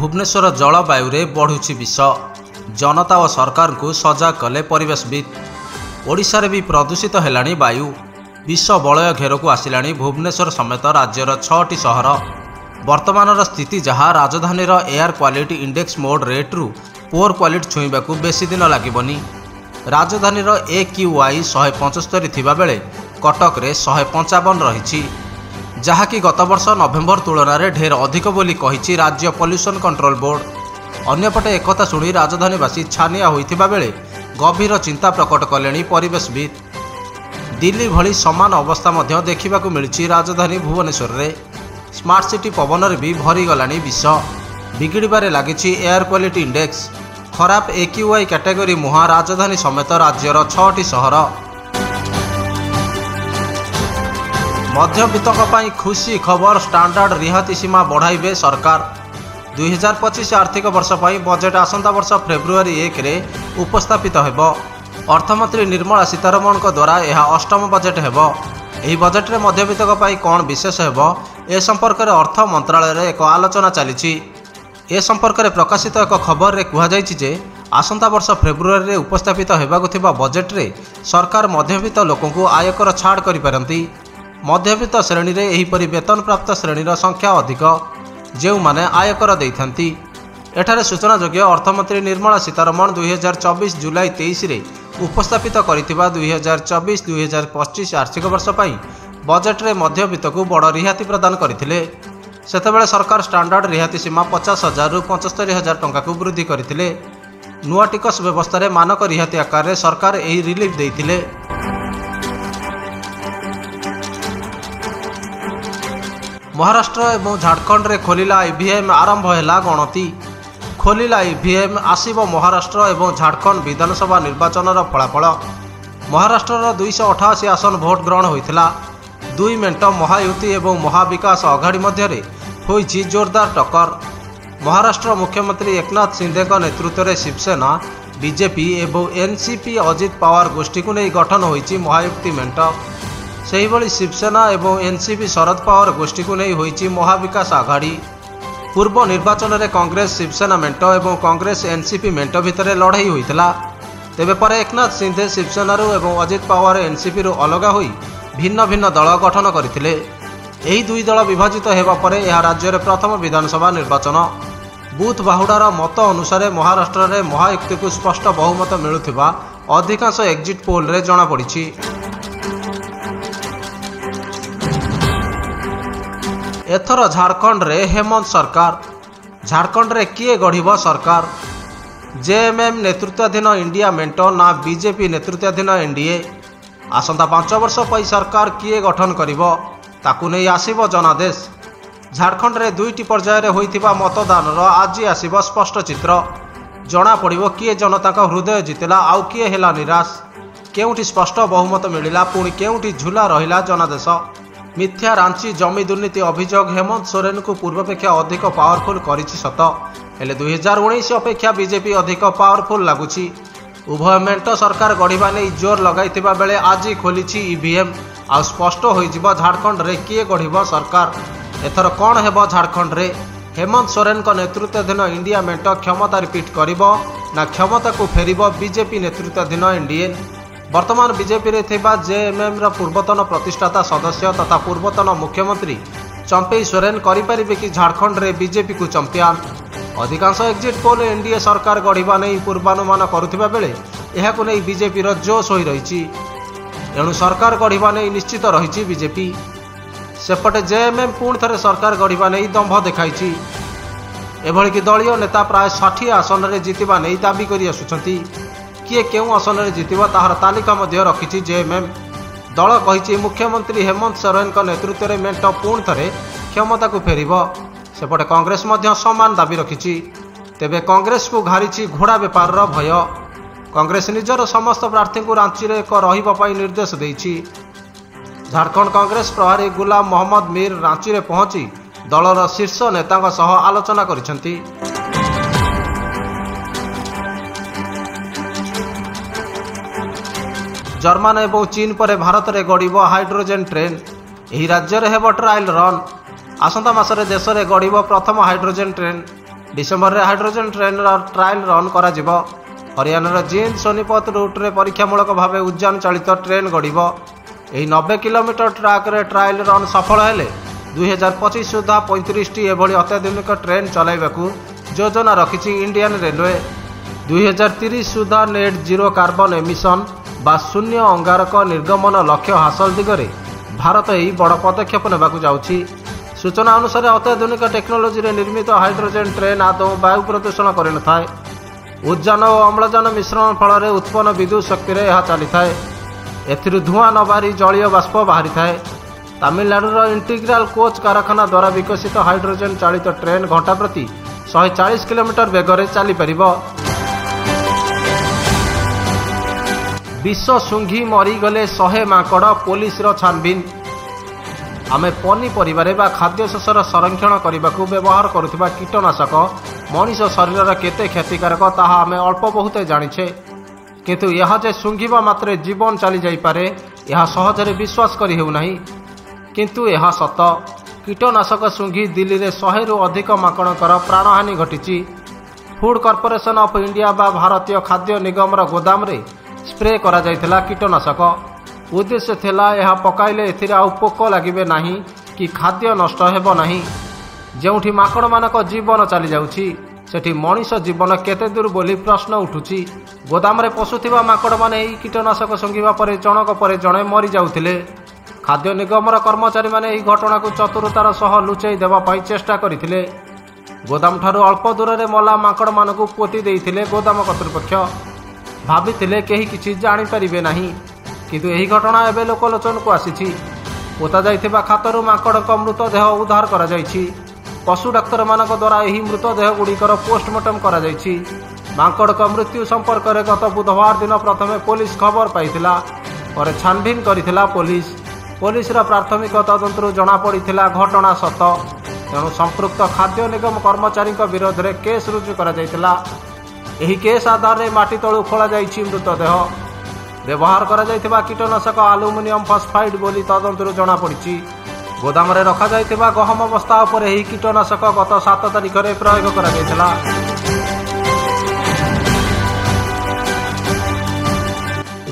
भुवनेश्वर जलवायु बढ़ुछि विष। जनता और सरकार को सजग कले परिवेशविद। ओडिशारे भी प्रदूषित हेलाणी वायु। विष बलय घेर को आसिलाणी भुवनेश्वर समेत राज्यर 6टी सहर। वर्तमान स्थिति जहाँ राजधानी air quality index moderate poor quality छुईबा को बेसी दिन लागबनी। राजधानी AQI 175 थिबा बेले कटक रे 155 रही, जहाँकि गत वर्ष नवेम्बर तुलन में ढेर अधिक बोली कही राज्य पॉल्यूशन कंट्रोल बोर्ड। अन्यपटे एकथा शुणी राजधानीवासी छानिया होइथिबा बेले गभीर चिंता प्रकट कले परिवेशविद। दिल्ली भली समान अवस्था मध्य देखा मिली राजधानी भुवनेश्वर रे। स्मार्ट सिटी पवन भी भरीगलानी विष। बिगिड़बारे लगी एयर क्वालिटी इंडेक्स। खराब AQI कैटेगरी मुहां राजधानी समेत राज्यर 6टी सहर। मध्यवित्तों पर खुशी खबर। स्टैंडर्ड रिहाती सीमा बढ़ाइबे सरकार। 2025 आर्थिक वर्ष पर बजेट आसंता वर्ष फेब्रुआरी 1 रे उपस्थापित हेबो। अर्थमंत्री निर्मला सीतारमण द्वारा यह 8म बजेट हेबो। एही बजेट रे मध्यवित्तों पर कौन विशेष हेबो ए संपर्क में अर्थ मंत्रालय रे एक आलोचना चली। ए संपर्क में प्रकाशित एक खबर रे कहा जे आसंता वर्ष फेब्रुआरी रे उपस्थापित हेबाकु थिबा बजेट रे सरकार मध्यवित्त लोकों को आयकर छाड़ करि पारंती। मध्यवित्त श्रेणी रे एहीपरि वेतन प्राप्त श्रेणीर संख्या अधिक जो माने आयकर देइथांती। एठारे सूचनायोग्य अर्थमंत्री निर्मला सीतारमण 2024 जुलाई 23 रे उपस्थापित करिथिबा 2024-2025 आर्थिक वर्ष पई बजेट रे मध्यवित्त को बड़ रिहाती प्रदान करथिले। सेतेबेले सरकार स्टैंडर्ड रिहाती सीमा 50,000 रु 75,000 टंका को वृद्धि करथिले। नुआ टिकस व्यवस्था रे मानक रिहाती आकार रे सरकार एही रिलीफ देइथिले। महाराष्ट्र एवं झारखंड रे खोलिला ईवीएम आरंभ हैला गणति। खोलिला ईवीएम आसीबो महाराष्ट्र एवं झारखंड विधानसभा निर्वाचन फलाफल। महाराष्ट्र 288 आसन भोट ग्रहण होइथिला। दुई मेंट महायुति एवं महाविकास अघाड़ी मध्य होइछि जोरदार टक्कर। महाराष्ट्र मुख्यमंत्री एकनाथ शिंदे नेतृत्व में शिवसेना, बीजेपी एवं एनसीपी अजित पवार गोष्ठी को नहीं गठन होइछि महायुति मेंट। सेहिभଳି शिवसेना एवं एनसीपी शरद पवार गोष्ठी को नहीं होइछि महाविकास आघाड़ी। पूर्व निर्वाचन में कांग्रेस शिवसेना मेंट एवं कांग्रेस एनसीपी मेंट भितर लड़ाई होइथिला। तेबे पर एकनाथ शिंदे शिवसेना एवं अजित पवार एनसीपी अलग होई भिन्न भिन्न दल गठन करथिले। एही दुई दल विभाजित हेबा परे यह राज्य रे प्रथम विधानसभा निर्वाचन। बूथ बाहुडार मत अनुसार महाराष्ट्र रे महायुक्ति को स्पष्ट बहुमत मिलुथिबा अधिकांश एक्जिट पोल रे जणा पड़िछि। एथर झारखंड रे हेमंत सरकार। झारखंड रे किए गढ़िब सरकार? जेएमएम नेतृत्वाधीन इंडिया मेंट ना बीजेपी नेतृत्वाधीन एनडीए? आसंता 5 वर्ष पई सरकार किए गठन करिबो ताकु नहीं आसीबो जनादेश। झारखंड रे 2टी पर्याय रे होइथिबा मतदान रो आज आसीबो स्पष्ट चित्र। जना पड़िबो किए जनता का हृदय जितिला आउ किए हेला निराश। केउठी स्पष्ट बहुमत मिलिला पुणी केउठी झुला रहिला जनादेश। मिथ्या रांची जमी दुर्नीति अभियोग हेमंत सोरेन को पूर्वापेक्षा अधिक पावरफुल करिछि सत, हेले 2019 अपेक्षा बीजेपी अधिक पावरफुल लागुछि। उभय मेंट सरकार गढ़िबा नहीं जोर लगाइथिबा बेले आज खोलिछि ईवीएम। आ स्पष्ट होइजिबो झारखंड रे किए गढ़िबो सरकार। एथर कौन हेबो झारखंड रे? हेमंत सोरेन को नेतृत्वाधीन इंडिया मेंट क्षमता रिपीट करिबो ना क्षमता को फेरिबो बीजेपी नेतृत्वाधीन एनडीए? वर्तमान बीजेपी रे थिबा जेएमएम रा पूर्वतन प्रतिष्ठाता सदस्य तथा पूर्वतन मुख्यमंत्री चंपई सोरेन करिपारिबे कि झारखंड रे बीजेपी को चंपियन? अधिकांश एक्जिट पोल एनडीए सरकार गढ़िबा नहीं पूर्वानुमान करुथिबा बेले एहाकु नहीं बीजेपी रो जोश होई रहिछि। एणु सरकार गढ़िबा नहीं निश्चित रहिछि बीजेपी। सेपटे जेएमएम पुणी थरे सरकार गढ़िबा नहीं दंभ देखाइछि। एभଳି कि दलीय नेता प्राय 60 आसन रे जितिबा नहीं दाबी करि आसुछंती। किए केउ आसन रे जितिबा ताहार तालिका मध्य रखिछि जेएमएम। दल कहिछि मुख्यमंत्री हेमंत सोरेन का नेतृत्व में मेंट पुणी थरे क्षमता को फेरिबो। सेपटे कांग्रेस मध्य समान दाबी रखिछि। तेबे कांग्रेस को घारिछि घोड़ा बेपार रो भय। कांग्रेस निजर समस्त प्रार्थी को रांची रे एक रहिबा पई निर्देश देइछि। झारखंड कांग्रेस प्रभारी गुलाम मोहम्मद मीर रांची रे पहुंची दलर शीर्ष नेतांक सह आलोचना करिसेंती। जर्मान एवं चीन पर भारत रे गड़िब हाइड्रोजेन ट्रेन। एही राज्य रे हेब ट्रायल रन। आसंता मासरे देश में गड़िब प्रथम हाइड्रोजेन ट्रेन। डिसेम्बर में हाइड्रोजन ट्रेन ट्रायल रन करा जिवो। हरियाणार जींद सोनीपत रूट्रे परीक्षामूलक भाव उद्यान चालित ट्रेन गढ़। यह 90 किलोमीटर ट्रैक रे ट्रायल रन सफल हेले 2025 सुधा 35टी एभली अत्याधुनिक ट्रेन चलाइबाकू योजना रखिछि इंडियन रेलवे। 2030 सुधा नेट जीरो कार्बन एमिशन बा शून्य अंगारक निर्गमन लक्ष्य हासिल दिगरे भारत यही बड़ पदक्षेप नेबाकू जाउछि। सूचना अनुसार अत्याधुनिक टेक्नोलोजी रे निर्मित हाइड्रोजन ट्रेन आदौ वायु प्रदूषण करे नथाय। उद्यान और अम्लजान मिश्रण फल उत्पन्न विद्युत शक्ति यह चली थाए। एथिरु धुआं न बाहरी जलीय बाष्प बाहरी थाए। तमिलनाडुर इंटीग्राल कोच कारखाना द्वारा विकसित हाइड्रोजन चालित ट्रेन घंटा प्रति 140 किलोमीटर बेगर चली पारिबो। विष शुंघी मरीगले 100 माकड़ पुलिस छानबिन। आमे पनीपरिबारे बा खाद्य शस्यर संरक्षण करने को व्यवहार करुवा कीटनाशक मनीष शरीर केते क्षतिकारक ताहा आमे अल्प बहुत जानिछे, किंतु यह जे शुंघिबा मात्रे जीवन चली जाई पारे यह सहजरे विश्वास करि हेउ नाही। किंतु यह सत। कीटनाशक शुंघी दिल्ली रे 100 रु अधिक माकड़कर प्राणहानि घटिछि। फूड कॉर्पोरेशन ऑफ इंडिया बा भारतीय खाद्य निगम गोदाम रे स्प्रे करा जायथिला कीटनाशक। उद्देश्य थिला यह पकाइले एथिरे आउ पोक लागिबे नाही कि खाद्य नष्ट हेबो नाही। जेउठी माकड़ मानक जीवन चली जाउछि सेठी मनीष जीवन केते दूर बोली प्रश्न उठुछि। गोदाम रे पशुथिबा माकड़ माने एही कीटनाशक संगिबा परे जनक परे जणे मरि जाउथिले। खाद्य निगमर कर्मचारी माने एही घटना को चतुरतार सह लुचेई देबा पई चेष्टा करिथिले। गोदाम ठारू अल्प दूर रे मला माकड़ मानकु पोती देइथिले गोदाम कर्तृपक्ष। भाबिथिले केही किछि जानि परिबे नाही, किंतु एही घटना एबे लोकलोचन को आसीछि। पोता जाइथिबा खातरु माकड़क मृतदेह उद्धार करा जाइछि। पशु डाक्तर मानक द्वारा यही मृतदेह गुड़िकर पोस्टमार्टम करा जाइछि। माकड़क मृत्यु संपर्क में गत बुधवार दिन प्रथमे पुलिस खबर पाइथिला, पर छानभिन करिथिला पुलिस। पुलिसर प्राथमिक तदंतरु जना पड़िथिला घटना सत। तेणु संपृक्त खाद्य निगम कर्मचारी विरोध में केस रुजु करा जाइथिला। एही केस आधार में माटी तळु खोला जाइछि मृतदेह। व्यवहार करा जाइथिबा कीटनाशक आलुमिनियम फॉस्फाइड बोली तदंतरु जना पड़िछि। गोदाम रे रखा जाइथिबा गहम बस्ता उपर एही कीटनाशक गत 7 तारिख रे प्रयोग करा जाइथिला।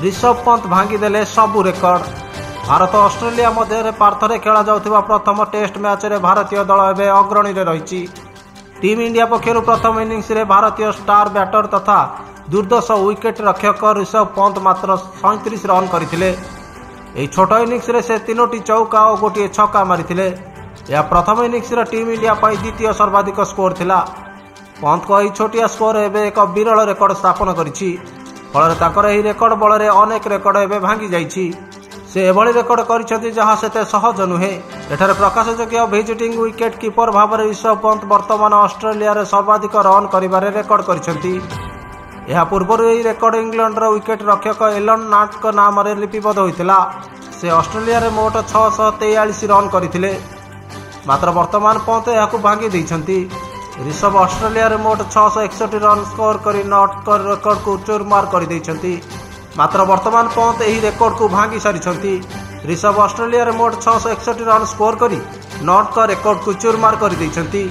ऋषभ पंत भांगी देले सबु रेकर्ड। भारत ऑस्ट्रेलिया मध्य पार्थरे खेला जाउथिबा प्रथम टेस्ट मैच रे भारतीय दल एबे अग्रणी रे रहिछि। टीम इंडिया पक्षरु प्रथम इनिंग्स रे भारतीय स्टार बैटर तथा दुर्दश विकेट रक्षक ऋषभ पंत मात्र 37 रन करथिले। एही छोट इनिंग्स रे से 3टी चौका और गोटे छक्का मारिथिले। यह प्रथम इनिंग्स रे टीम इंडिया पई द्वितीय सर्वाधिक स्कोर थिला। पंत को एही छोटिया स्कोर एबे एक विरल रेकर्ड स्थापन करिछि। फल ताकर एही रेकर्ड बल रे अनेक रेकर्ड एबे भांगी जाइछि। से एभली रेकर्ड करिसेंति जहाँ सेते सहज नुहे। एठारे प्रकाशयोग्य विजिटिंग विकेट कीपर भाव में ऋषभ पंत वर्तमान ऑस्ट्रेलिया रे सर्वाधिक रन करिबारे रेकर्ड करिसेंति। यह पूर्व यही रेकर्ड इंग्लैंडर विकेट रक्षक एलन नाट नाम रे लिपिबद्ध होइतिला। से ऑस्ट्रेलिया रे मोट 643 रन करथिले। मात्र वर्तमान पंत यहाकु भांगी दैछंती। ऋषभ ऑस्ट्रेलिया रे मोट 661 रन स्कोर करी नॉट कर रेकर्ड को चूरमार कर दैछंती। मात्र वर्तमान पंत एही रेकर्ड को भांगी सारिछंती। ऋषभ ऑस्ट्रेलिया रे मोट 661 रन स्कोर करी नॉट कर रेकर्ड को चूरमार कर दैछंती।